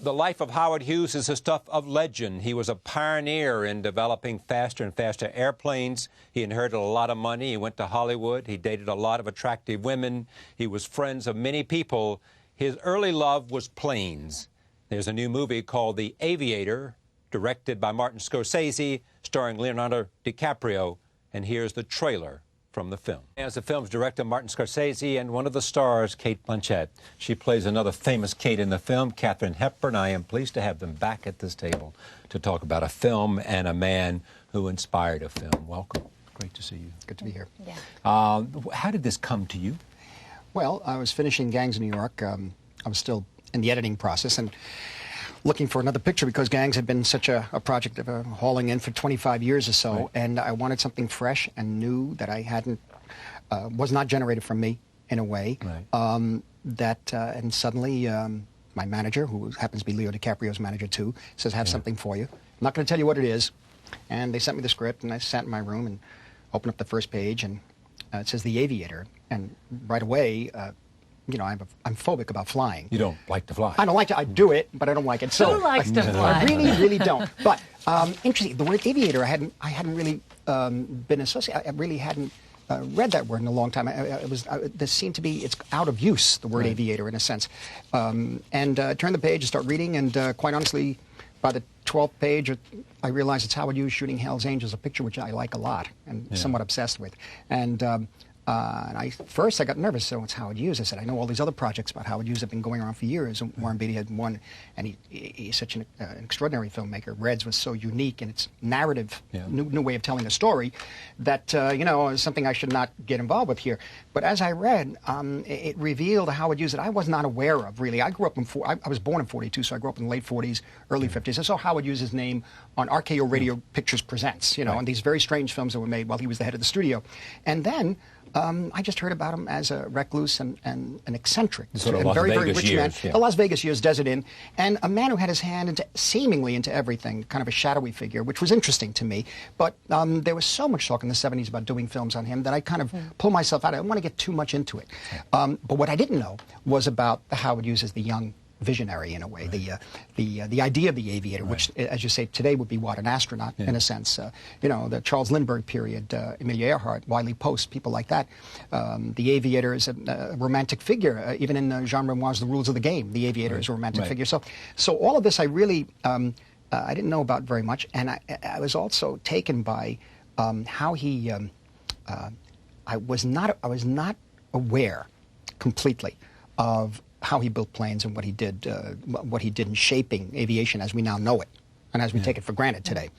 The life of Howard Hughes is the stuff of legend. He was a pioneer in developing faster and faster airplanes. He inherited a lot of money. He went to Hollywood. He dated a lot of attractive women. He was friends of many people. His early love was planes. There's a new movie called The Aviator, directed by Martin Scorsese, starring Leonardo DiCaprio. And here's the trailer from the film. As the film's director, Martin Scorsese, and one of the stars, Cate Blanchett. She plays another famous Cate in the film, Katharine Hepburn. I am pleased to have them back at this table to talk about a film and a man who inspired a film. Welcome. Great to see you. Good to be here. Yeah. How did this come to you? Well, I was finishing Gangs in New York. I was still in the editing process and looking for another picture because Gangs had been such a project of hauling in for 25 years or so, right. And I wanted something fresh and new that I hadn't, was not generated from me in a way. Right. And suddenly my manager, who happens to be Leo DiCaprio's manager too, says, I have something for you. I'm not going to tell you what it is. And they sent me the script, and I sat in my room and opened up the first page, and it says The Aviator. And right away, you know, I'm phobic about flying. You don't like to fly? I don't like to. I do it, but I don't like it. So who likes to fly? I really, really don't. But interesting, the word aviator, I hadn't really been associated. I really hadn't read that word in a long time. This seemed to be, it's out of use, the word aviator in a sense. Turn the page and start reading, and quite honestly, by the 12th page, I realized it's Howard Hughes shooting Hell's Angels, a picture which I like a lot and somewhat obsessed with. And first I got nervous, so it's Howard Hughes. I said, I know all these other projects about Howard Hughes have been going around for years. And Warren Beatty had one, and he's such an extraordinary filmmaker. Reds was so unique in its narrative, new way of telling a story, that, you know, is something I should not get involved with here. But as I read, it revealed a Howard Hughes that I was not aware of, really. I grew up I was born in 42, so I grew up in the late 40s, early 50s. I saw Howard Hughes' name on RKO Radio Pictures Presents, you know, and these very strange films that were made while he was the head of the studio. And then I just heard about him as a recluse and an eccentric, sort of and very rich man. Yeah. The Las Vegas years, Desert Inn, and a man who had his hand seemingly into everything, kind of a shadowy figure, which was interesting to me. But there was so much talk in the 70s about doing films on him that I kind of pulled myself out. I didn't want to get too much into it. But what I didn't know was about the Howard Hughes as the young visionary, in a way, the idea of the aviator, which, as you say, today would be what, an astronaut in a sense. You know, the Charles Lindbergh period, Amelia Earhart, Wiley Post, people like that. The aviator is a romantic figure, even in Jean Renoir's The Rules of the Game. The aviator is a romantic figure. So all of this I really I didn't know about very much, and I was also taken by how he. I was not aware completely of how he built planes and what he did in shaping aviation as we now know it, and as we take it for granted today.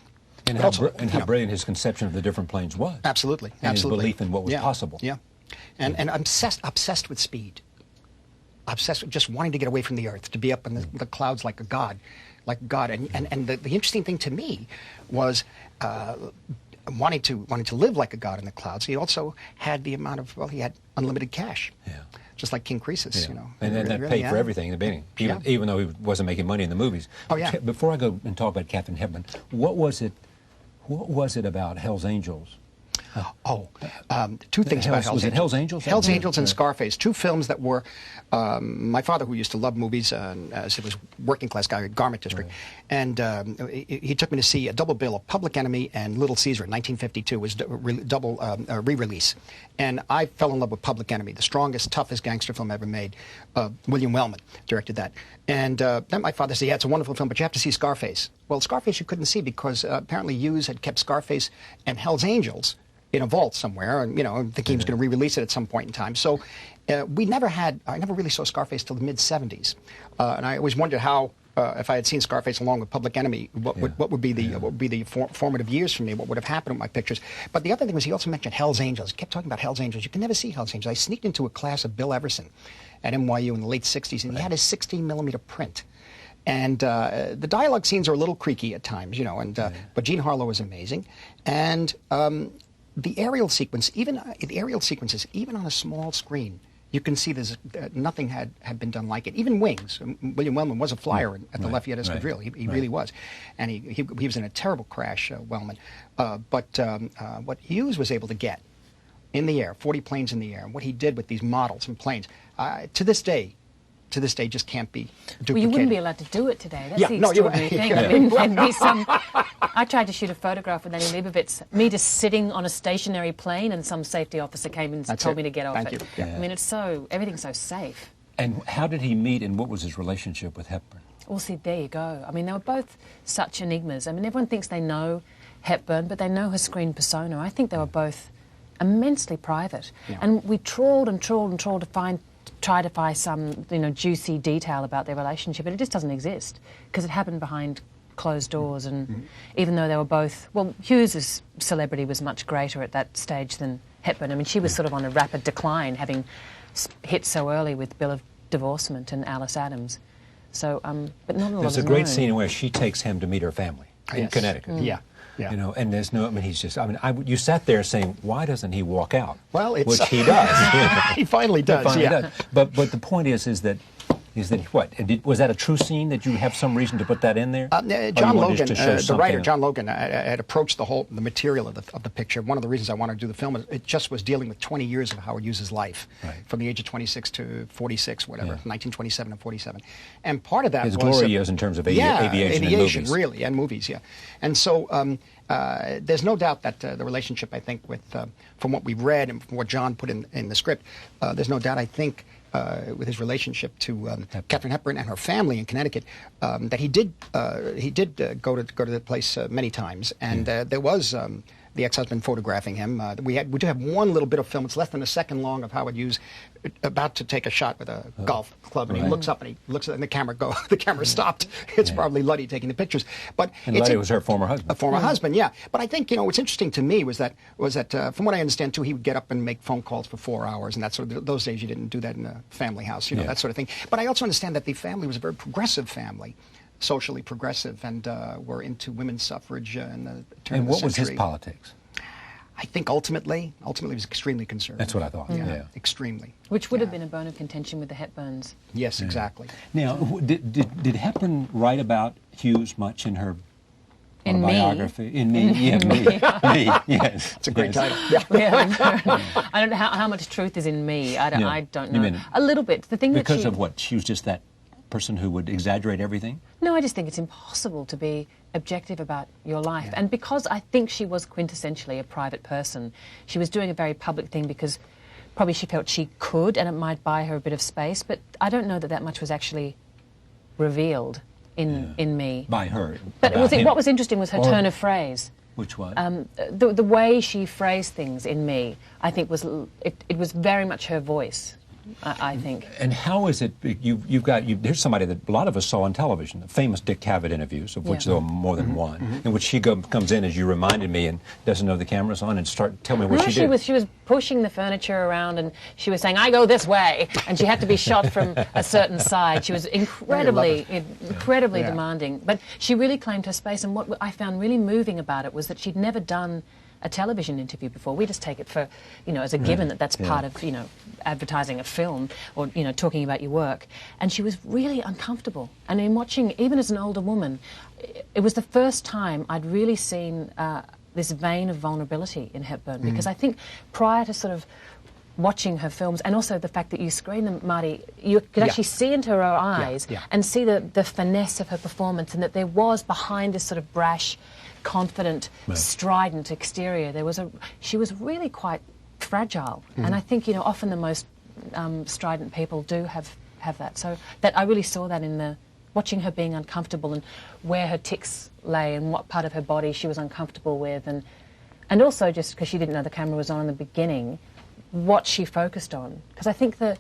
And how brilliant his conception of the different planes was. Absolutely, and absolutely. his belief in what was possible. Yeah, and obsessed with speed, obsessed with just wanting to get away from the earth, to be up in the clouds like a god, And the interesting thing to me was wanting to live like a god in the clouds. He also had the amount of, well, he had unlimited cash. Yeah. Just like King Croesus, you know. And then that paid for everything in the beginning, even though he wasn't making money in the movies. Oh, yeah. Before I go and talk about Katharine Hepburn, what was it about Hell's Angels? Two things about Hell's Angels. Was it Hell's Angels? Hell's Angels and Scarface, two films that were, my father, who used to love movies, as he was a working-class guy at Garment District, and he took me to see a double bill of Public Enemy and Little Caesar in 1952. It was double re-release. And I fell in love with Public Enemy, the strongest, toughest gangster film ever made. William Wellman directed that. And then my father said, yeah, it's a wonderful film, but you have to see Scarface. Well, Scarface you couldn't see because apparently Hughes had kept Scarface and Hell's Angels in a vault somewhere, and, you know, I think he was going to re-release it at some point in time. So I never really saw Scarface till the mid-'70s. And I always wondered how, if I had seen Scarface along with Public Enemy, what would be the formative years for me, what would have happened with my pictures. But the other thing was he also mentioned Hell's Angels. He kept talking about Hell's Angels. You can never see Hell's Angels. I sneaked into a class of Bill Everson at NYU in the late 60s, and he had his 16mm print. And the dialogue scenes are a little creaky at times, you know, but Jean Harlow is amazing. And the aerial sequences, even on a small screen, you can see there's nothing had been done like it. Even Wings. William Wellman was a flyer at the Lafayette Escadrille. He really was, and he was in a terrible crash, Wellman. But what Hughes was able to get in the air, 40 planes in the air, and what he did with these models and planes, to this day, to this day just can't be duplicated. Well, you wouldn't be allowed to do it today. That's Yeah, the no, you extraordinary wouldn't. thing. Yeah. I mean, there'd be some... I tried to shoot a photograph with Annie Leibovitz, me just sitting on a stationary plane, and some safety officer came and told me to get off Thank it. you. Yeah. I mean, it's so... everything's so safe. And how did he meet, and what was his relationship with Hepburn? Well, see, there you go. I mean, they were both such enigmas. I mean, everyone thinks they know Hepburn, but they know her screen persona. I think they were both immensely private. Yeah. And we trawled and trawled and trawled to try to find some, juicy detail about their relationship, and it just doesn't exist because it happened behind closed doors. And even though they were both... Well, Hughes's celebrity was much greater at that stage than Hepburn. I mean, she was sort of on a rapid decline, having hit so early with Bill of Divorcement and Alice Adams. So, but not a lot There's a is great known. scene where she takes him to meet her family in Yes. Connecticut. Yeah. Yeah. You know, and there's no, I mean, he's just, I mean, you sat there saying, why doesn't he walk out? Well, it's... Which he does. He finally does, Finally yeah. does. But the point is that what? Was that a true scene? Did you have some reason to put that in there? John Logan, to show the writer, something John Logan, had approached the material of the picture. One of the reasons I wanted to do the film is it just was dealing with 20 years of Howard Hughes' life, Right. from the age of 26 to 46, whatever, Yeah. 1927 and 47. And part of that His was... glory years in terms of aviation and movies. really, and movies, yeah. And so there's no doubt that the relationship, I think, with from what we've read and from what John put in the script, there's no doubt, I think, with his relationship to Katharine Hepburn and her family in Connecticut, that he did go to the place many times, and there was the ex-husband photographing him. We do have one little bit of film. It's less than a second long of Howard Hughes about to take a shot with a golf club, and he looks up and he looks at, and the camera stopped. It's probably Luddy taking the pictures, but And Luddy was her former husband. a former husband, yeah. But I think, what's interesting to me was that from what I understand too, he would get up and make phone calls for 4 hours, and that sort of, those days you didn't do that in a family house, that sort of thing. But I also understand that the family was a very progressive family, socially progressive, and were into women's suffrage in the turn And of the what was his century. politics? I think ultimately he was extremely conservative. That's what I thought. Yeah. Extremely. Which would have been a bone of contention with the Hepburns. Yes, exactly. Now, did Hepburn write about Hughes much in her In Me? autobiography? In Me, yeah, Me, yes. It's a great yes. title. Yeah. I don't know how much truth is in me. I don't You know. mean A little bit. The thing Because that of what? She was just that person who would exaggerate everything? No, I just think it's impossible to be objective about your life. And because I think she was quintessentially a private person, she was doing a very public thing because probably she felt she could, and it might buy her a bit of space, but I don't know that much was actually revealed in Me. By her. But about him. what was interesting was her turn of phrase. Which was? The way she phrased things in Me, I think it was very much her voice. I think. And how is it, here's somebody that a lot of us saw on television, the famous Dick Cavett interviews, of which there were more than one, in which she comes in, as you reminded me, and doesn't know the camera's on, and tell me what she did. She was pushing the furniture around, and she was saying, I go this way, and she had to be shot from a certain side. She was incredibly demanding. But she really claimed her space, and what I found really moving about it was that she'd never done a television interview before. We just take it for, as a given that that's part of, advertising a film or, talking about your work. And she was really uncomfortable. And in watching, even as an older woman, it was the first time I'd really seen this vein of vulnerability in Hepburn, because I think prior to sort of watching her films, and also the fact that you screen them, Marty, you could actually see into her eyes and see the finesse of her performance, and that there was behind this sort of brash, confident, strident exterior, she was really quite fragile. And I think, often the most strident people do have that. So that I really saw that in watching her being uncomfortable, and where her tics lay and what part of her body she was uncomfortable with, and also just because she didn't know the camera was on in the beginning, what she focused on. Because I think the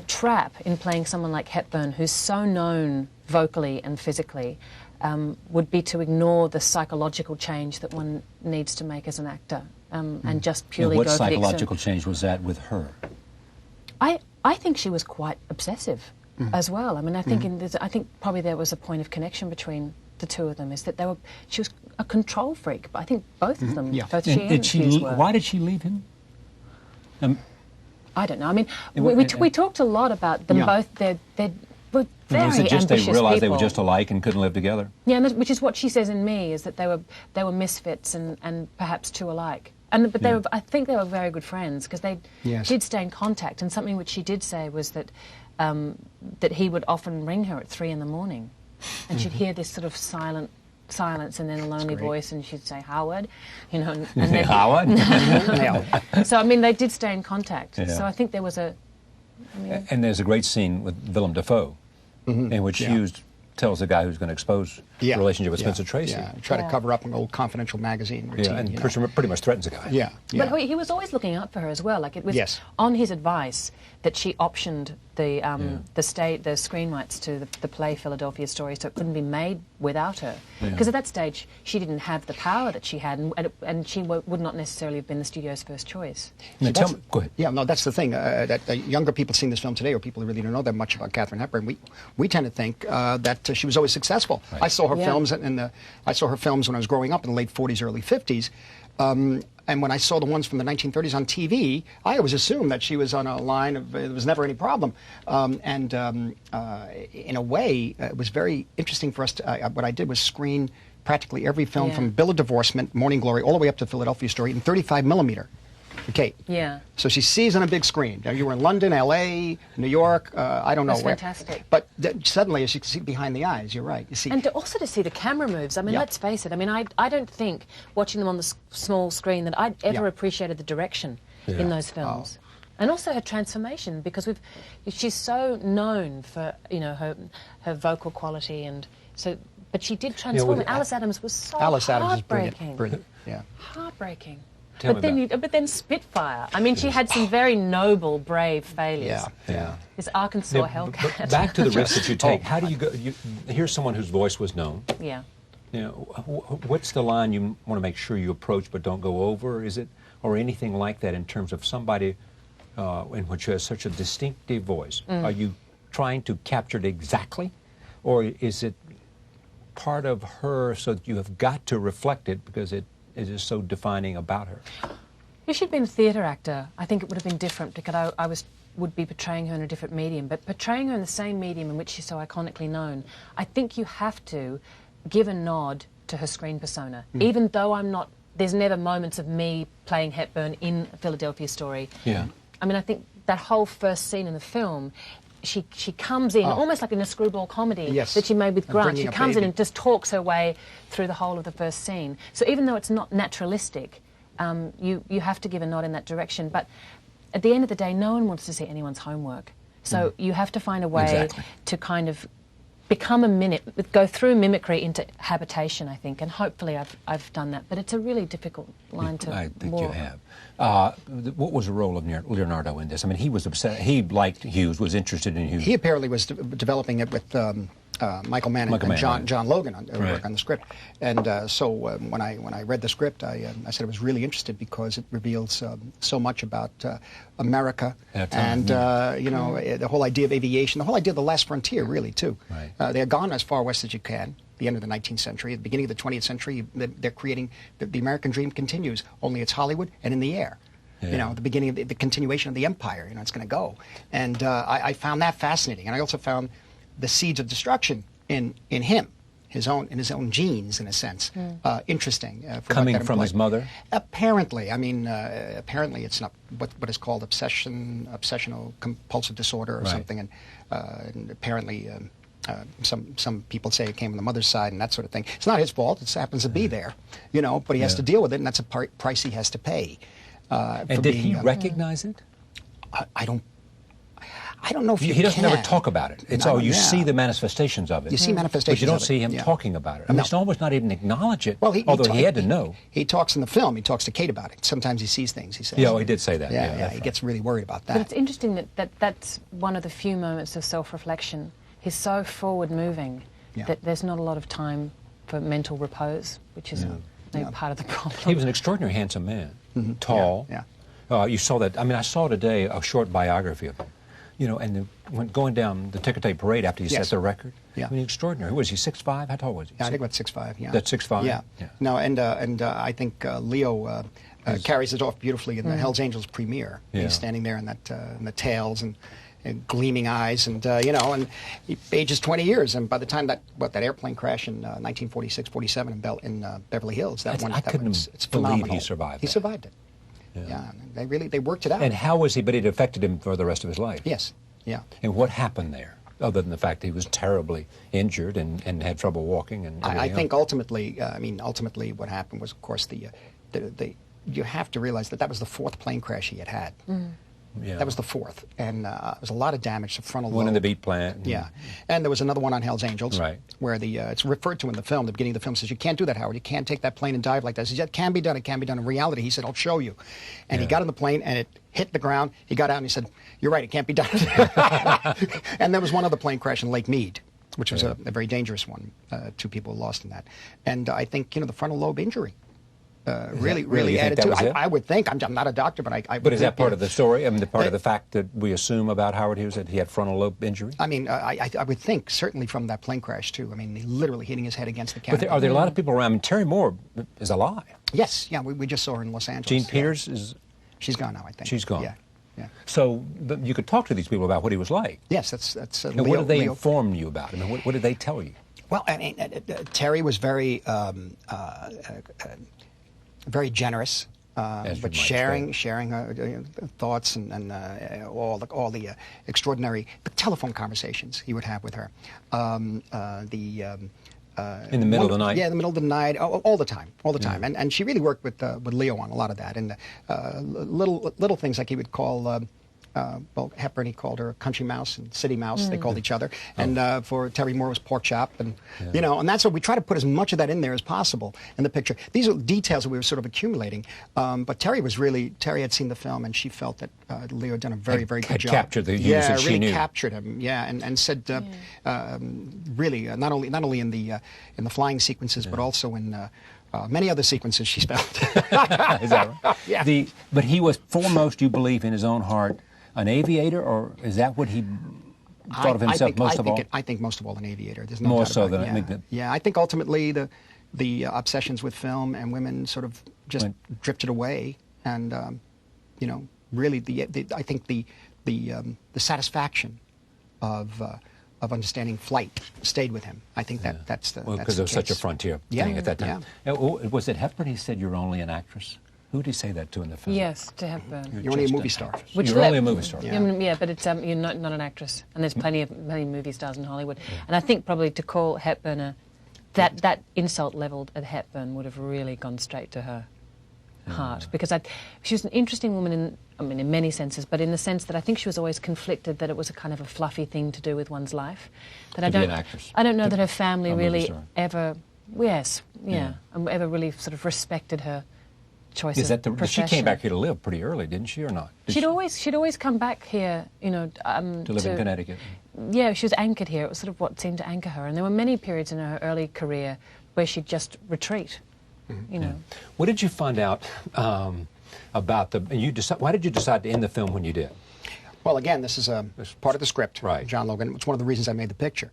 trap in playing someone like Hepburn, who's so known vocally and physically, would be to ignore the psychological change that one needs to make as an actor, and just purely go for the extreme. What psychological change was that with her? I think she was quite obsessive as well. I mean, I think I think probably there was a point of connection between the two of them, is that she was a control freak. But I think both of them, both she and Hughes were. Why did she leave him? I don't know. I mean, we talked a lot about them both. They're were very was it just they ambitious realized they people. were just alike and couldn't live together? Yeah, and which is what she says in Me, is that they were misfits and perhaps too alike. But I think they were very good friends, because they did stay in contact. And something which she did say was that that he would often ring her at 3 in the morning, and she'd hear this sort of silence and then a lonely voice, and she'd say, Howard, you know. And then, Howard? So, I mean, they did stay in contact. Yeah. So I think there was And there's a great scene with Willem Dafoe in which Hughes tells the guy who's going to expose the relationship with Spencer Tracy. Yeah, try to cover up an old confidential magazine routine. Yeah, and pretty much threatens the guy. Yeah, yeah. But he was always looking out for her as well. Like, it was on his advice that she optioned the screen rights to the play Philadelphia Story, so it couldn't be made without her. Because at that stage, she didn't have the power that she had, and she would not necessarily have been the studio's first choice. Now, go ahead. Yeah, no, that's the thing. That younger people seeing this film today, or people who really don't know that much about Katharine Hepburn, we tend to think that she was always successful. Right. I saw her films I saw her films when I was growing up in the late 40s, early 50s. And when I saw the ones from the 1930s on TV, I always assumed that she was on a line of, there was never any problem. In a way, it was very interesting for us to, what I did was screen practically every film from Bill of Divorcement, Morning Glory, all the way up to Philadelphia Story in 35 millimeter. Kate. Yeah. So she sees on a big screen. Now, you were in London, L.A., New York, I don't know where. That's fantastic. But suddenly, as you can see behind the eyes, you're right. You see. And also to see the camera moves. I mean, let's face it. I mean, I don't think, watching them on the small screen, that I'd ever appreciated the direction in those films. And also her transformation, because she's so known for, you know, her vocal quality, and so, but she did transform. Alice Adams was so heartbreaking. Brilliant. Yeah. Heartbreaking. But then Spitfire. I mean, she had some very noble, brave failures. This Arkansas Hellcat. Back to the risk that you take. How do you go? Here's someone whose voice was known. Yeah. You know, what's the line you want to make sure you approach but don't go over? Is it, or anything like that in terms of somebody in which has such a distinctive voice? Are you trying to capture it exactly, or is it part of her so that you have got to reflect it because it is so defining about her? If she'd been a theatre actor, I think it would have been different, because I would be portraying her in a different medium. But portraying her in the same medium in which she's so iconically known, I think you have to give a nod to her screen persona. Even though there's never moments of me playing Hepburn in a Philadelphia Story. Yeah. I mean, I think that whole first scene in the film, she comes in, almost like in a screwball comedy that she made with Grant. She comes in and just talks her way through the whole of the first scene. So even though it's not naturalistic, you have to give a nod in that direction. But at the end of the day, no one wants to see anyone's homework. So you have to find a way to kind of become go through mimicry into habitation, I think, and hopefully I've done that. But it's a really difficult line to walk. I think you have. What was the role of Leonardo in this? I mean, he was obsessed. He liked Hughes, was interested in Hughes. He apparently was developing it with Michael Mann and John Logan on the script. And so when I read the script, I said I was really interested because it reveals so much about America and you know, the whole idea of aviation, the whole idea of the last frontier, really, too. Right. They had gone as far west as you can. The end of the 19th century, at the beginning of the 20th century, they're creating the American dream continues. Only it's Hollywood and in the air. You know, the beginning of the continuation of the empire. You know, it's going to go. And I found that fascinating. And I also found the seeds of destruction in him, in his own genes, in a sense, interesting. Coming from his mother? Apparently. I mean, apparently it's not what is called obsessional compulsive disorder or something. And apparently some people say it came from the mother's side and that sort of thing. It's not his fault. It happens to be there, you know, but he has to deal with it, and that's a price he has to pay. And did he recognize it? I don't know if he doesn't ever talk about it. It's you see the manifestations of it. You see manifestations, but you don't see him talking about it. I mean, it's almost not even acknowledge it. Well, although he had to know. He talks in the film. He talks to Cate about it. Sometimes he sees things. He says. Yeah, he did say that. Yeah, he gets really worried about that. But it's interesting that's one of the few moments of self-reflection. He's so forward-moving that there's not a lot of time for mental repose, which is maybe part of the problem. He was an extraordinarily handsome man, tall. You saw that. I mean, I saw today a short biography of him. You know, and when going down the ticker tape parade after he set the record. I mean, extraordinary. Was he 6'5"? How tall was he? I think about 6'5". Yeah. That's 6'5". Yeah. No, and I think Leo carries it off beautifully in the Hell's Angels premiere. He's standing there in the tails and gleaming eyes, and you know, and he ages 20 years. And by the time that airplane crash in 1946-47 in Beverly Hills, I couldn't believe he survived. He survived it. Yeah, they worked it out. And how was he? But it affected him for the rest of his life. Yes. Yeah. And what happened there, other than the fact that he was terribly injured and had trouble walking and everything I think else? ultimately what happened was, of course, you have to realize that was the 4th plane crash he had had. Yeah. That was the 4th, and it was a lot of damage to frontal lobe. One in the beat plant. Yeah, and there was another one on Hell's Angels, Right. where it's referred to in the film. The beginning of the film says, "You can't do that, Howard. You can't take that plane and dive like that." He says, "It can be done. It can be done." In reality, he said, "I'll show you." And he got on the plane, and it hit the ground. He got out, and he said, "You're right. It can't be done." And there was one other plane crash in Lake Mead, which was a very dangerous one. 2 people were lost in that. And I think the frontal lobe injury. Really added to it. I would think. I'm not a doctor, but I would But is think, that part of the story? I mean, the part of the fact that we assume about Howard Hughes that he had frontal lobe injury? I mean, I would think certainly from that plane crash too. I mean, literally hitting his head against the canopy. But are there a lot of people around? I mean, Terry Moore is alive. Yes, yeah, we just saw her in Los Angeles. Jean Peters is. She's gone now, I think. She's gone. Yeah, yeah. So you could talk to these people about what he was like. Yes, that's. And what did they inform you about? I mean, what did they tell you? Well, I mean, Terry was very generous, but sharing her thoughts and all the extraordinary telephone conversations he would have with her. In the middle of the night? Yeah, in the middle of the night, all the time. And she really worked with Leo on a lot of that. And little things like he would call. Hepburn, he called her a country mouse and city mouse. They called each other. And for Terry Moore was pork chop. And, and that's what we try to put as much of that in there as possible in the picture. These are details that we were sort of accumulating. But Terry had seen the film, and she felt that Leo had done a very good job. Captured the Hughes that she knew. Captured him, and said, really, not only in the flying sequences, but also in many other sequences she spelled. Is that right? Yeah. But he was foremost, you believe, in his own heart, an aviator, or is that what he thought of himself most of all? I think most of all an aviator. There's no more doubt so about than it. Yeah, I think ultimately the obsessions with film and women sort of just drifted away, and really I think the satisfaction of understanding flight stayed with him. I think that's the because there was such a frontier thing at that time. Yeah. Was it Hepburn? He said, "You're only an actress." Who did he say that to in the film? Yes, to Hepburn. You're only a movie star. You're only a movie star. Yeah, but it's you're not an actress, and there's plenty of movie stars in Hollywood. And I think probably to call Hepburn that insult levelled at Hepburn would have really gone straight to her heart, because she was an interesting woman in many senses, but in the sense that I think she was always conflicted that it was a kind of a fluffy thing to do with one's life. That to be an actress. I don't know that her family really ever really sort of respected her choice of profession. She came back here to live pretty early, didn't she, or not? She'd always come back here, to live in Connecticut. Yeah, she was anchored here. It was sort of what seemed to anchor her, and there were many periods in her early career where she'd just retreat. What did you find out about why did you decide to end the film when you did? Well, again, this is part of the script, right. John Logan. It's one of the reasons I made the picture.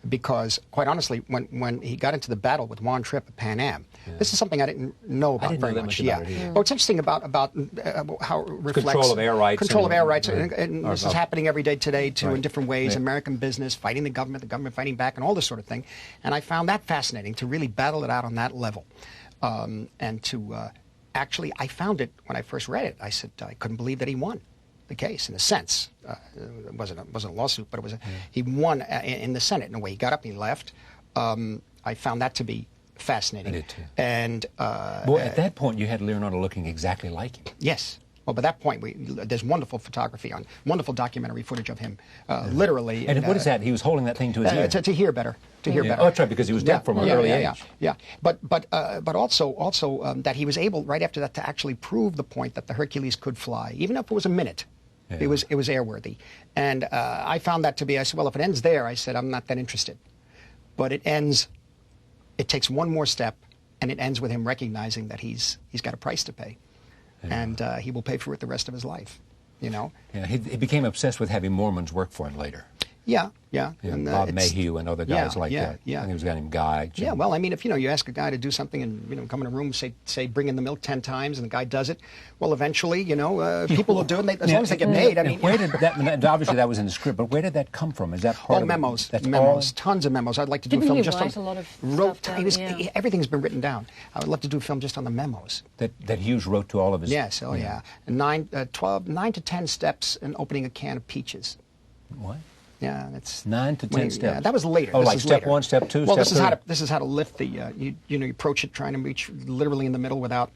Because, quite honestly, when he got into the battle with Juan Trippe at Pan Am, this is something I didn't know about very much. About what's interesting about how it reflects control of air rights. Control of air rights, and this is happening every day today, too, in different ways. American business, fighting the government fighting back, and all this sort of thing. And I found that fascinating, to really battle it out on that level. And to actually, I found it, when I first read it, I said, I couldn't believe that he won the case, in a sense. It wasn't a lawsuit, but it was he won in the Senate in a way. He got up and he left. I found that to be fascinating. I did too. And at that point, you had Leonardo looking exactly like him. Yes. Well, by that point, there's wonderful photography wonderful documentary footage of him, literally. And what is that? He was holding that thing to his ear? To hear better. To hear better. Oh, that's right, because he was deaf from an early age. Yeah. But also that he was able, right after that, to actually prove the point that the Hercules could fly, even if it was a minute. Yeah. It was airworthy. And I found that to be, I said, well, if it ends there, I said, I'm not that interested. But it takes one more step, and it ends with him recognizing that he's got a price to pay. Yeah. And he will pay for it the rest of his life, Yeah, he became obsessed with having Mormons work for him later. Yeah. And Bob Mayhew and other guys like that. Yeah. I think he was a guy named Guy. Jim. Yeah, well, I mean, if you ask a guy to do something and come in a room, say bring in the milk 10 times, and the guy does it, well, eventually, people will do it, as long as they get paid. I mean, where did that? Obviously, that was in the script, but where did that come from? Is that part of memos? That's memos, tons of memos. I'd like to do a film just on. Write a lot of wrote stuff down, everything's been written down. I would love to do a film just on the memos that Hughes wrote to all of his. Yes. Oh yeah. 9 to 10 steps in opening a can of peaches. What? Yeah, that's 9 to 10 steps. Yeah, that was later. Oh, this like is step later. 1, step 2, well, step 3. This is how to lift the. You approach it trying to reach literally in the middle without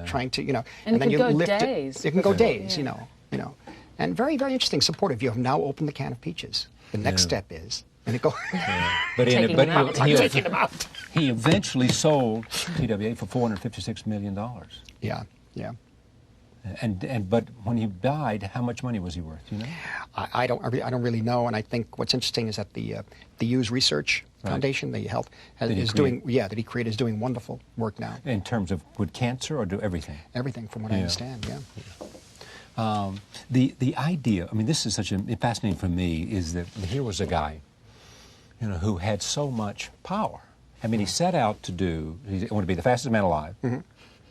trying to And then it you can go lift days. It can go days. Yeah. And very very interesting. Supportive. You have now opened the can of peaches. The next step is. And it go. But Taking them out. Taking them out. he eventually sold TWA for $456 million. Yeah, yeah. But when he died, how much money was he worth? Do you know? I don't really know, and I think what's interesting is that the Hughes Research Foundation, the health, that he created, is doing wonderful work now. In terms of with cancer or do everything? Everything, from what I understand. Yeah. The idea, I mean, this is such fascinating for me, is that here was a guy, who had so much power. I mean, he set out he wanted to be the fastest man alive. Mm-hmm.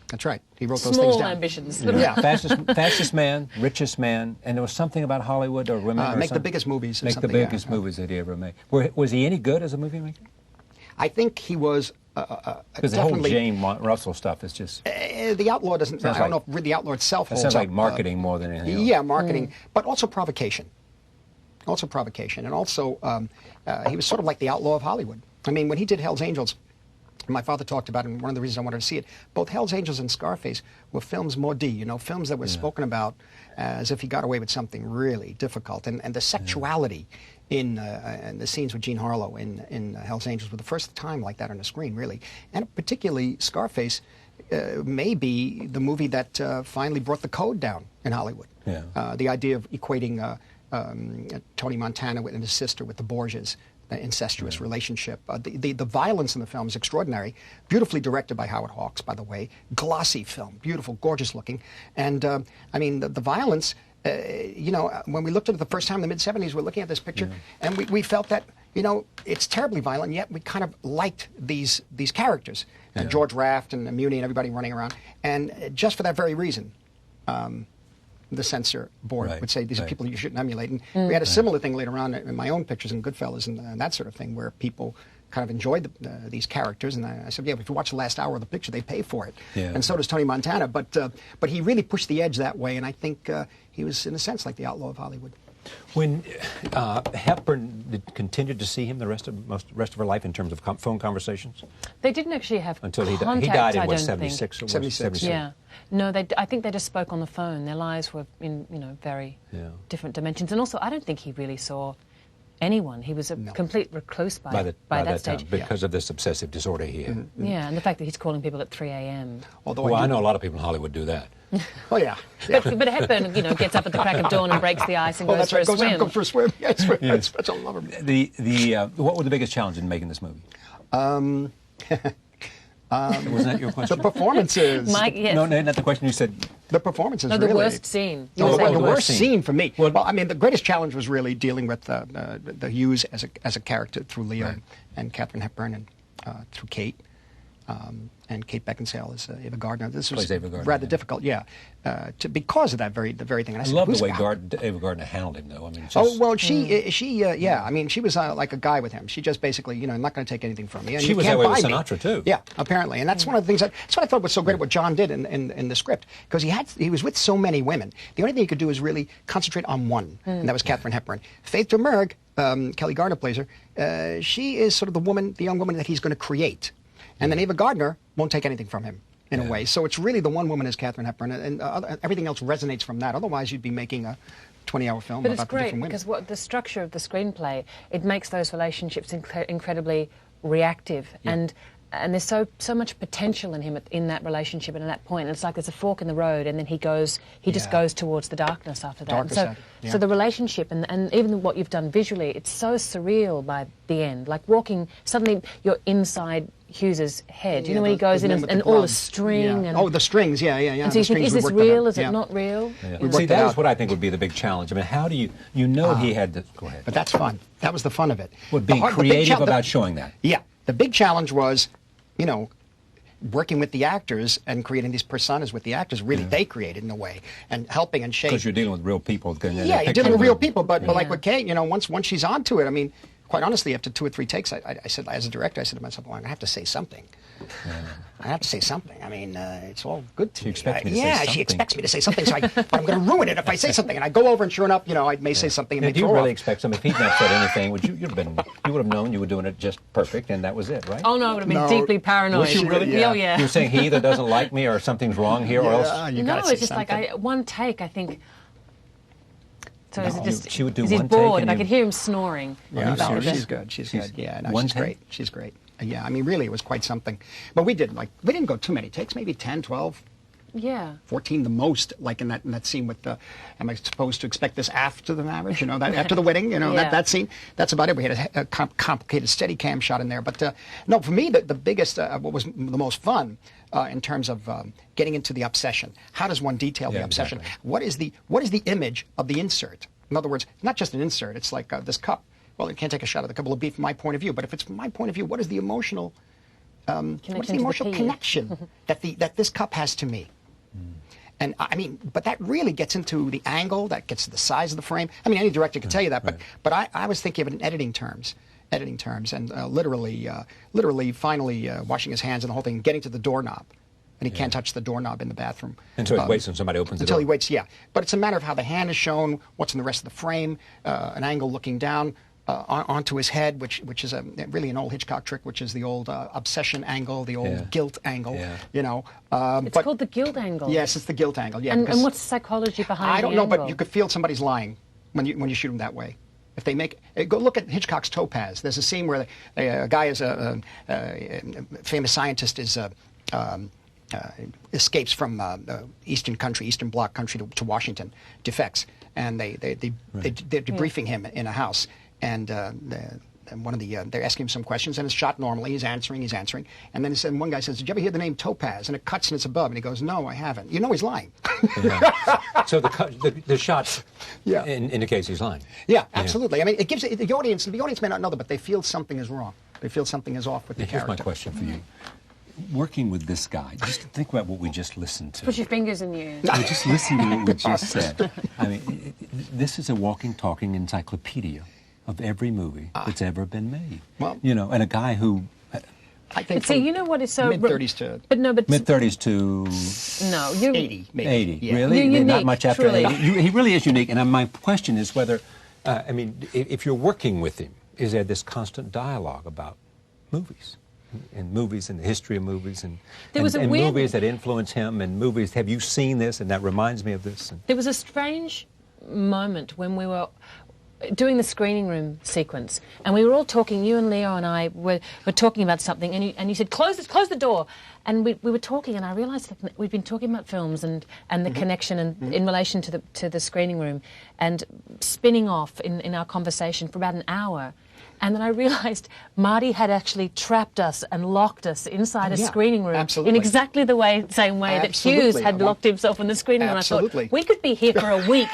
That's right. He wrote those Small things down. ambitions. Yeah. fastest man, richest man, and there was something about Hollywood or women. Make the biggest movies. Make the biggest movies that he ever made. Was he any good as a movie maker? I think he was. Because the whole Jane Russell stuff is just. The Outlaw doesn't. I don't know if the Outlaw itself holds sounds like up, marketing more than anything else. Yeah, marketing, but also provocation. Also provocation, and also he was sort of like the outlaw of Hollywood. I mean, when he did Hell's Angels. My father talked about it, and one of the reasons I wanted to see it, both Hell's Angels and Scarface were films maudits, films that were spoken about as if he got away with something really difficult. And the sexuality in the scenes with Jean Harlow in Hell's Angels were the first time like that on the screen, really. And particularly Scarface may be the movie that finally brought the code down in Hollywood. Yeah. The idea of equating Tony Montana and his sister with the Borgias, incestuous relationship. The violence in the film is extraordinary. Beautifully directed by Howard Hawks, by the way. Glossy film, beautiful, gorgeous looking. And I mean, the violence. When we looked at it the first time in the mid-'70s, we're looking at this picture, and we felt that it's terribly violent. Yet we kind of liked these characters, George Raft and Muni and everybody running around, and just for that very reason. The censor board would say these are people you shouldn't emulate. And we had a similar thing later on in my own pictures in Goodfellas and that sort of thing, where people kind of enjoyed these characters. And I said, yeah, but if you watch the last hour of the picture, they pay for it. Yeah. And so does Tony Montana. But he really pushed the edge that way, and I think he was, in a sense, like the outlaw of Hollywood. When Hepburn continued to see him the rest of her life in terms of phone conversations? They didn't actually have until he contact, he died in, I what, don't 76? think. 76. Yeah. No, I think they just spoke on the phone. Their lives were in, very different dimensions. And also, I don't think he really saw anyone. He was a complete recluse by that stage. Time, because of this obsessive disorder he had. Mm-hmm. Yeah, and the fact that he's calling people at 3 a.m. Although I know a lot of people in Hollywood do that. Oh, yeah. But Hepburn, gets up at the crack of dawn and breaks the ice and goes for a swim. Goes for a swim. Yeah, that's I love him. What were the biggest challenge in making this movie? Wasn't that your question? The performances. Mike, yes. No, not the question. You said the performances. No, the worst scene. The worst scene for me. Well, I mean, the greatest challenge was really dealing with the Hughes as a character through Leo and Katharine Hepburn and through Cate. And Kate Beckinsale is Ava Gardner. This was rather difficult, because of the very thing. And I love the way Ava Gardner handled him, though. I mean, I mean, she was like a guy with him. She just basically, I'm not going to take anything from you. And she was that way with Sinatra too. Yeah, apparently, and that's one of the things. That's what I thought was so great. What John did in the script, because he was with so many women. The only thing he could do was really concentrate on one, and that was Katharine Hepburn. Faith Domergue, Kelly Gardner plays her. She is sort of the young woman that he's going to create. And then Ava Gardner won't take anything from him, in a way. So it's really the one woman is Katharine Hepburn, and everything else resonates from that. Otherwise, you'd be making a 20-hour film but about the different women. But it's great, because the structure of the screenplay, it makes those relationships incredibly reactive. Yeah. And there's so much potential in him in that relationship and at that point. And it's like there's a fork in the road, and then he just goes towards the darkness after that. So the relationship and even what you've done visually, it's so surreal by the end. Like suddenly you're inside Hughes's head. You know when he goes in and all the string and the strings, And so you think, is this real? Is it not real? Yeah. See, that is what I think would be the big challenge. I mean, how do he had to go ahead. But that's fun. That was the fun of it. Being creative about showing that. Yeah, the big challenge was, working with the actors and creating these personas with the actors. Really, they created in a way and helping and shaping. Because you're dealing with real people. You're dealing with real people. But like with Kate, once she's onto it, I mean. quite honestly, after 2 or 3 takes, I said, as a director, I said to myself, well, I'm going to have to say something. I have to say something. I mean, it's all good to me. She expects me to say yeah, something. she expects me to say something, but I'm going to ruin it if I say something. And I go over, and sure enough, you know, I may say something and Now, make do you throw really off. expect something? If he'd not said anything, would you would have known you were doing it just perfect, and that was it, right? Oh no, I would have been No. deeply paranoid. Was she really? Oh yeah. You're saying he either doesn't like me or something's wrong here, or else. You No, gotta say it's just something. like one take, I think. So is it just, she would do is he one take bored? and I you- could hear him snoring. Yeah, you no, serious? she's good. She's good. Yeah, no, one she's take? great. She's great. Yeah, I mean, really, it was quite something. But we didn't go too many takes, maybe 10, 12, Yeah. 14 the most, like in that scene with the, am I supposed to expect this after the marriage, you know, that after the wedding, you know, Yeah. that scene, that's about it. We had a complicated steady cam shot in there. But no, for me, the biggest, what was the most fun in terms of getting into the obsession. How does one detail the Yeah, obsession? exactly. What is the image of the insert? In other words, not just an insert, it's like this cup. Well, it can't take a shot of the cup, will be from my point of view. But if it's from my point of view, what is the emotional connection that this cup has to me? And I mean, but that really gets into the angle, that gets to the size of the frame. I mean, any director can tell you that, but I was thinking of it in editing terms, and literally, finally washing his hands and the whole thing, getting to the doorknob, and he can't touch the doorknob in the bathroom. And so he waits until somebody opens the Until door. he waits, yeah. But it's a matter of how the hand is shown, what's in the rest of the frame, an angle looking down. Onto his head, which is really an old Hitchcock trick, which is the old obsession angle, the old guilt angle, you know. It's called the guilt angle. Yes, it's the guilt angle. Yeah, And because what's the psychology behind I don't the know, angle? but you could feel somebody's lying when you shoot them that way. If they make go look at Hitchcock's Topaz. There's a scene where a guy is a famous scientist is. Escapes from Eastern Bloc country to Washington, defects, and they're debriefing him in a house, and one of they're asking him some questions, and it's shot normally. He's answering, and then one guy says, "Did you ever hear the name Topaz?" And it cuts and it's above, and he goes, "No, I haven't." You know he's lying. So the shot indicates he's lying. Yeah, absolutely. I mean, it gives the audience may not know that, but they feel something is wrong. They feel something is off with the Here's character. my question for you. Working with this guy, just think about what we just listened to. Put your fingers in the air. Just listen to what we just said. I mean, this is a walking, talking encyclopedia of every movie that's ever been made. Well, you know, and a guy who, I think But see, you know what is so mid-30s to but mid-30s to no, you 80, maybe. 80. Yeah. Really? You're Not unique, much after truly. 80. He really is unique. And my question is whether, I mean, if you're working with him, is there this constant dialogue about movies? And movies and the history of movies and movies that influence him and movies. Have you seen this? And that reminds me of this. There was a strange moment when we were doing the screening room sequence, and we were all talking. You and Leo and I were talking about something, and you said, "Close the door." And we were talking, and I realised that we'd been talking about films and the connection and in relation to the screening room, and spinning off in our conversation for about an hour. And then I realised Marty had actually trapped us and locked us inside a screening room in exactly the same way that Hughes had locked himself in the screening room. I thought, we could be here for a week.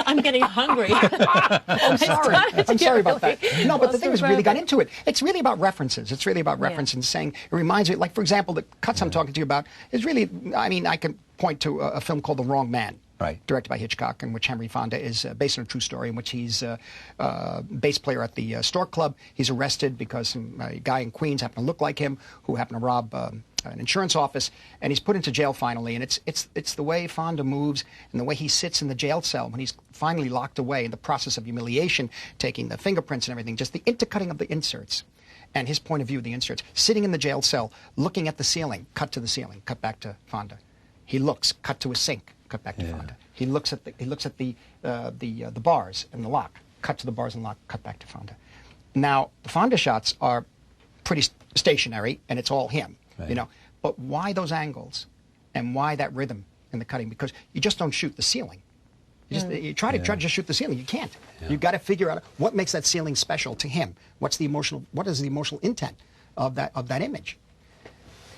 I'm getting hungry. I'm sorry. I'm sorry about that. No, but the thing is, we really got into it. It's really about references. It's really about reference and saying, it reminds me, like, for example, the cuts I'm talking to you about is really, I mean, I can point to a film called The Wrong Man. Right. Directed by Hitchcock, in which Henry Fonda is based on a true story, in which he's a bass player at the Stork Club. He's arrested because a guy in Queens happened to look like him, who happened to rob an insurance office, and he's put into jail finally. And it's the way Fonda moves and the way he sits in the jail cell when he's finally locked away in the process of humiliation, taking the fingerprints and everything, just the intercutting of the inserts. And his point of view of the inserts, sitting in the jail cell, looking at the ceiling, cut to the ceiling, cut back to Fonda. He looks, cut to a sink, cut back to Fonda. He looks at the bars and the lock, cut to the bars and lock, cut back to Fonda. Now the Fonda shots are pretty stationary, and it's all him, you know. But why those angles, and why that rhythm in the cutting? Because you just don't shoot the ceiling. You try to just shoot the ceiling. You can't. You've got to figure out what makes that ceiling special to him. What is the emotional intent of that image?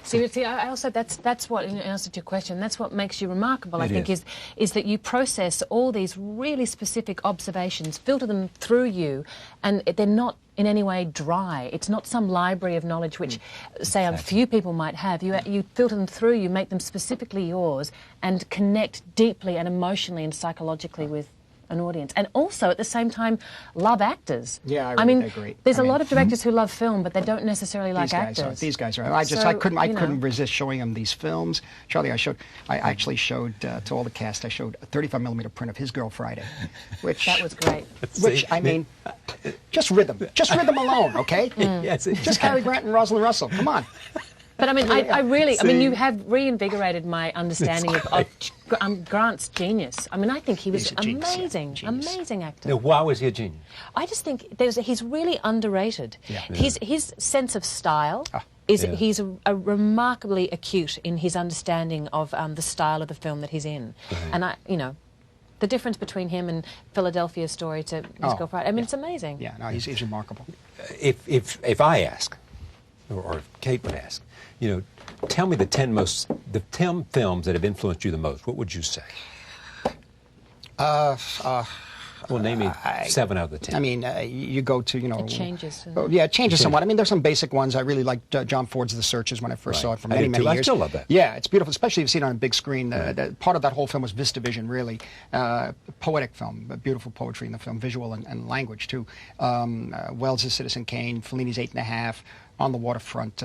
See, I also that's what, in answer to your question, that's what makes you remarkable. I think is that you process all these really specific observations, filter them through you, and they're not in any way dry. It's not some library of knowledge which, say, a few people might have. You filter them through, you make them specifically yours, and connect deeply and emotionally and psychologically with an audience, and also at the same time love actors. Yeah, I mean, agree. there's a lot of directors who love film, but they don't necessarily like actors. These guys are. I couldn't resist showing them these films. Charlie, I actually showed to all the cast. I showed a 35mm print of His Girl Friday, which that was great. Which I mean, just rhythm alone, okay? Yes, just Cary Grant and Rosalind Russell. Come on. But I mean, I really, you have reinvigorated my understanding of Grant's genius. I mean, I think he was amazing, amazing actor. Now, why was he a genius? I just think he's really underrated. Yeah. His sense of style he's a remarkably acute in his understanding of the style of the film that he's in, and the difference between him and Philadelphia Story to His Girl Friday. I mean, it's amazing. Yeah, no, he's remarkable. If I ask, or if Cate would ask, tell me the 10 films that have influenced you the most, what would you say? Well, name me 7 out of the 10. I mean, you go to, It changes. Yeah, it changes somewhat. I mean, there's some basic ones. I really liked John Ford's The Searchers when I first saw it for many, many years. I still love that. Yeah, it's beautiful, especially if you see it on a big screen. Part of that whole film was VistaVision, really. Poetic film, beautiful poetry in the film, visual and language, too. Wells' Citizen Kane, Fellini's 8½, On the Waterfront,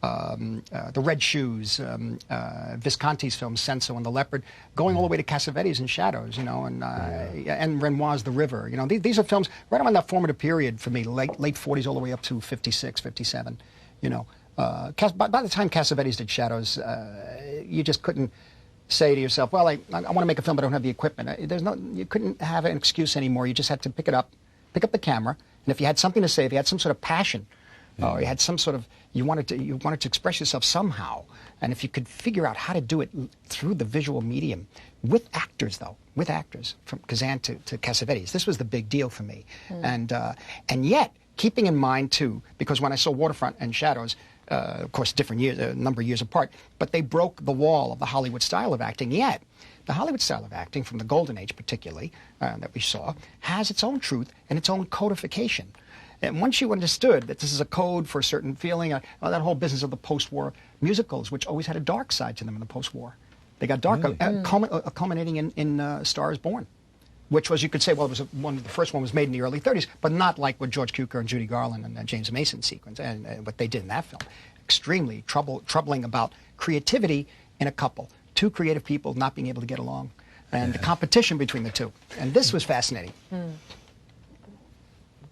The Red Shoes, Visconti's film Senso and the Leopard, going all the way to Cassavetes and Shadows, and Renoir's The River. These are films right around that formative period for me, late 40s all the way up to 56, 57. By the time Cassavetes did Shadows, you just couldn't say to yourself, well, I want to make a film, but I don't have the equipment. You couldn't have an excuse anymore. You just had to pick up the camera, and if you had something to say, if you had some sort of passion, or you had some sort of, you wanted to express yourself somehow, and if you could figure out how to do it through the visual medium, with actors, from Kazan to Cassavetes, this was the big deal for me. And yet, keeping in mind, too, because when I saw Waterfront and Shadows, of course, different years, a number of years apart, but they broke the wall of the Hollywood style of acting, yet the Hollywood style of acting, from the Golden Age particularly, that we saw, has its own truth and its own codification. And once you understood that this is a code for a certain feeling, that whole business of the post-war musicals, which always had a dark side to them in the post-war. They got darker, culminating in Star is Born, which was, you could say, well, it was the first one was made in the early 30s, but not like what George Cukor and Judy Garland and James Mason sequence, and what they did in that film. Extremely troubling about creativity in a couple. Two creative people not being able to get along, and the competition between the two. And this was fascinating.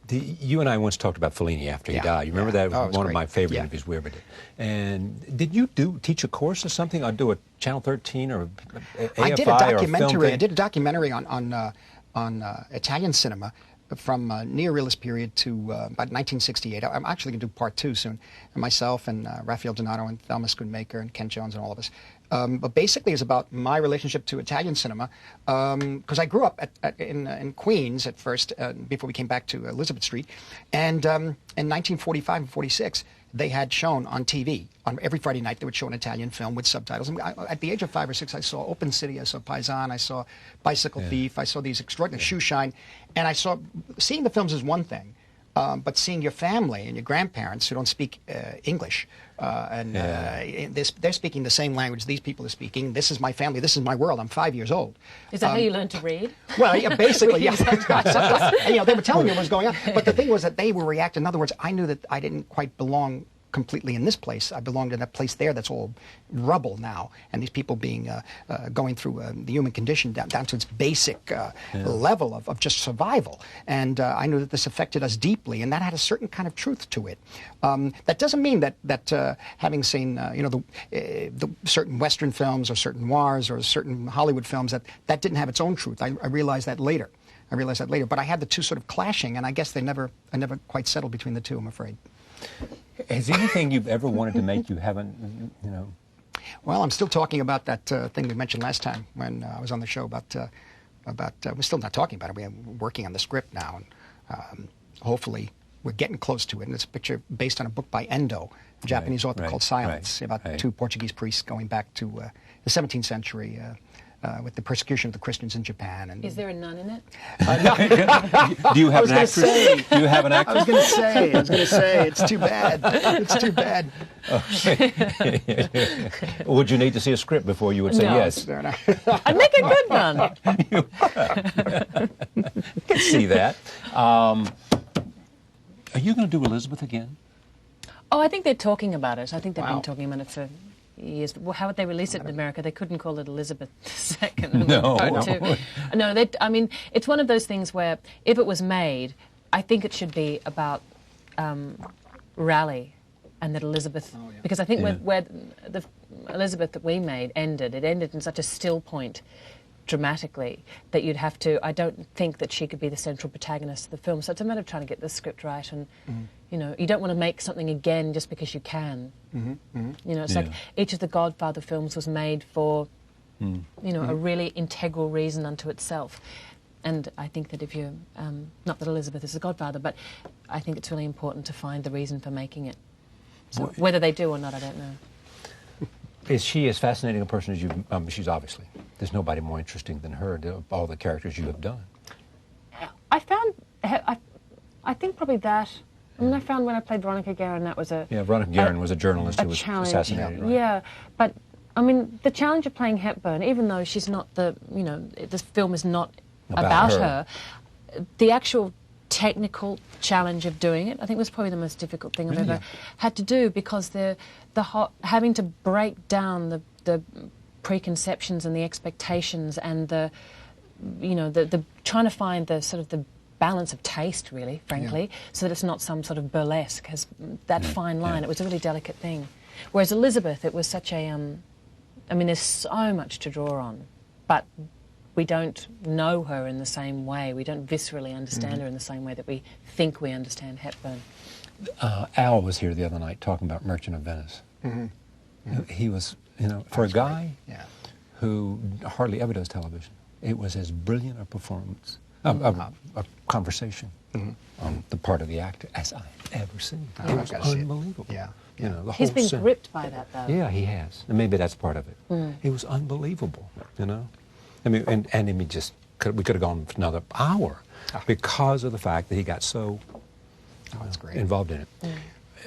You and I once talked about Fellini after he died. You remember that? It was one of my favorite interviews we ever did. And did you teach a course or something, or do a Channel 13 or AFI I did a documentary. I did a documentary on Italian cinema from neorealist period to about 1968. I'm actually going to do part 2 soon. And myself and Raphael Donato and Thelma Schoonmaker and Ken Jones and all of us. But basically it's about my relationship to Italian cinema, because I grew up in Queens at first, before we came back to Elizabeth Street. And in 1945 and 46, they had shown on TV, on every Friday night, they would show an Italian film with subtitles. And at the age of 5 or 6, I saw Open City, I saw Paisan, I saw Bicycle Thief, I saw these extraordinary Shoe Shine. And seeing the films is one thing. But seeing your family and your grandparents who don't speak English, they're speaking the same language these people are speaking. This is my family. This is my world. I'm 5 years old. Is that how you learned to read? Well, yeah, basically, yeah. And, they were telling me what was going on. But the thing was that they were reacting. In other words, I knew that I didn't quite belong completely in this place. I belonged in that place there that's all rubble now, and these people being going through the human condition down to its basic level of just survival. And I knew that this affected us deeply, and that had a certain kind of truth to it. That doesn't mean that having seen the certain Western films or certain noirs or certain Hollywood films that didn't have its own truth. I realized that later. But I had the two sort of clashing, and I guess I never quite settled between the two, I'm afraid. Has anything you've ever wanted to make you haven't, Well, I'm still talking about that thing we mentioned last time when I was on the show about we're still not talking about it. We're working on the script now, and hopefully we're getting close to it. And it's a picture based on a book by Endo, a Japanese author called Silence, about two Portuguese priests going back to the 17th century, with the persecution of the Christians in Japan. And Is there a nun in it? Do you have an actress? Do you have an I actress? was going to say, it's too bad. It's too bad. Would you need to see a script before you would say No. yes? I'd make a good nun. I can see that. Are you going to do Elizabeth again? Oh, I think they're talking about it. I think they've Wow. been talking about it for years. Well, how would they release it in America? They couldn't call it Elizabeth II. No. No, I mean, it's one of those things where if it was made, I think it should be about Raleigh and that Elizabeth, because I think where the Elizabeth that we made ended, it ended in such a still point dramatically that you'd have to, I don't think that she could be the central protagonist of the film. So it's a matter of trying to get the script right, and you know, you don't want to make something again just because you can. You know, it's like each of the Godfather films was made for, you know, a really integral reason unto itself. And I think that if you, not that Elizabeth is the Godfather, but I think it's really important to find the reason for making it. So whether they do or not, I don't know. Is she as fascinating a person as you? She's obviously. There's nobody more interesting than her. Of all the characters you have done. I found, I think probably that. I mean, I found when I played Veronica Guerin, that was a Veronica Guerin was a journalist who was challenge. assassinated. Right? Yeah, but I mean, the challenge of playing Hepburn, even though she's not the, you know, this film is not about her, the actual technical challenge of doing it, I think was probably the most difficult thing I've ever had to do, because having to break down the preconceptions and the expectations and the, you know, the trying to find the sort of the balance of taste, really, frankly, so that it's not some sort of burlesque, has that fine line. It was a really delicate thing. Whereas Elizabeth, it was such a, I mean, there's so much to draw on, but we don't know her in the same way. We don't viscerally understand her in the same way that we think we understand Hepburn. Al was here the other night talking about Merchant of Venice. He was, you know, for a guy who hardly ever does television, it was as brilliant a performance, a conversation on the part of the actor as I've ever seen. It was unbelievable. You know, the He's whole been gripped by that, though. Yeah, he has. And maybe that's part of it. It was unbelievable, you know. I mean, and I mean, we could have gone for another hour because of the fact that he got so involved in it.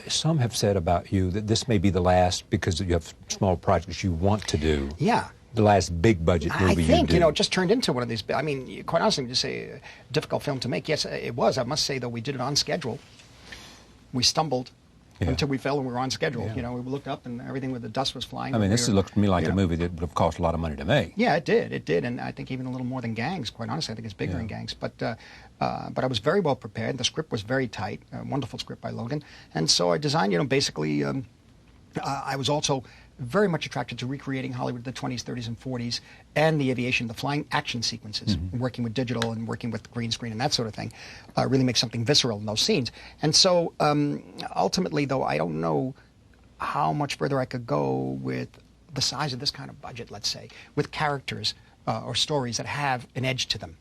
Some have said about you that this may be the last, because you have small projects you want to do. Yeah. The last big budget movie I think, you you know, it just turned into one of these, I mean, quite honestly, to say a difficult film to make. Yes, it was. I must say, though, we did it on schedule. We stumbled until we fell and we were on schedule. You know, we looked up and everything with the dust was flying. I mean, this looked to me like a movie that would have cost a lot of money to make. Yeah, it did, and I think even a little more than Gangs. Quite honestly, I think it's bigger than Gangs. But I was very well prepared. The script was very tight, a wonderful script by Logan, and so I designed. You know, basically, I was also very much attracted to recreating Hollywood of the 20s, 30s, and 40s, and the aviation, the flying action sequences, working with digital and working with green screen and that sort of thing, really make something visceral in those scenes. And so, ultimately, though, I don't know how much further I could go with the size of this kind of budget, let's say, with characters or stories that have an edge to them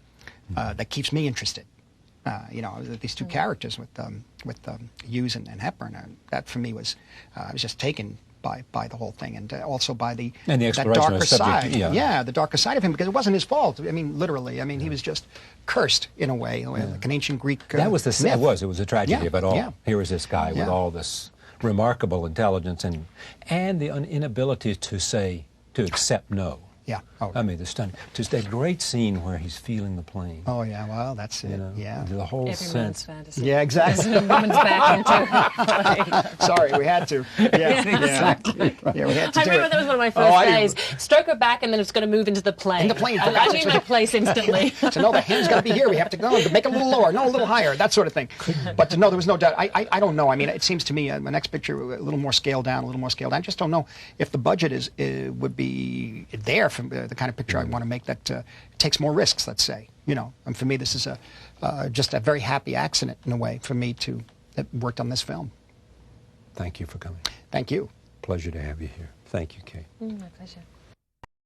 that keeps me interested. You know, these two characters with Hughes and Hepburn, that for me was, I was just taken by the whole thing, and also by the exploration that darker of the subject, side. The darker side of him, because it wasn't his fault. I mean, literally. I mean, he was just cursed in a way, like an ancient Greek. That was the myth. It was a tragedy of it all. Yeah. Here was this guy with all this remarkable intelligence and the inability to accept no. Yeah. Oh, I mean, the stunning. Just that great scene where he's feeling the plane. Oh yeah. Well, that's it. You know, yeah. The whole Every man's sense. fantasy. Yeah. Exactly. The woman's back into Sorry, we had to. Yeah. Exactly. Yeah, we had to I do remember it. that was one of my first days. Stroke her back, and then it's going to move into the plane. In the plane. I knew my place instantly. So no, the hand's got to be here. We have to go. Make it a little lower. No, a little higher. That sort of thing. But no, there was no doubt. I don't know. I mean, it seems to me my next picture a little more scaled down. I just don't know if the budget would be there for the kind of picture I want to make that takes more risks. Let's say, you know. And for me, this is just a very happy accident in a way for me to have worked on this film. Thank you for coming. Thank you. Pleasure to have you here. Thank you, Kate. My pleasure.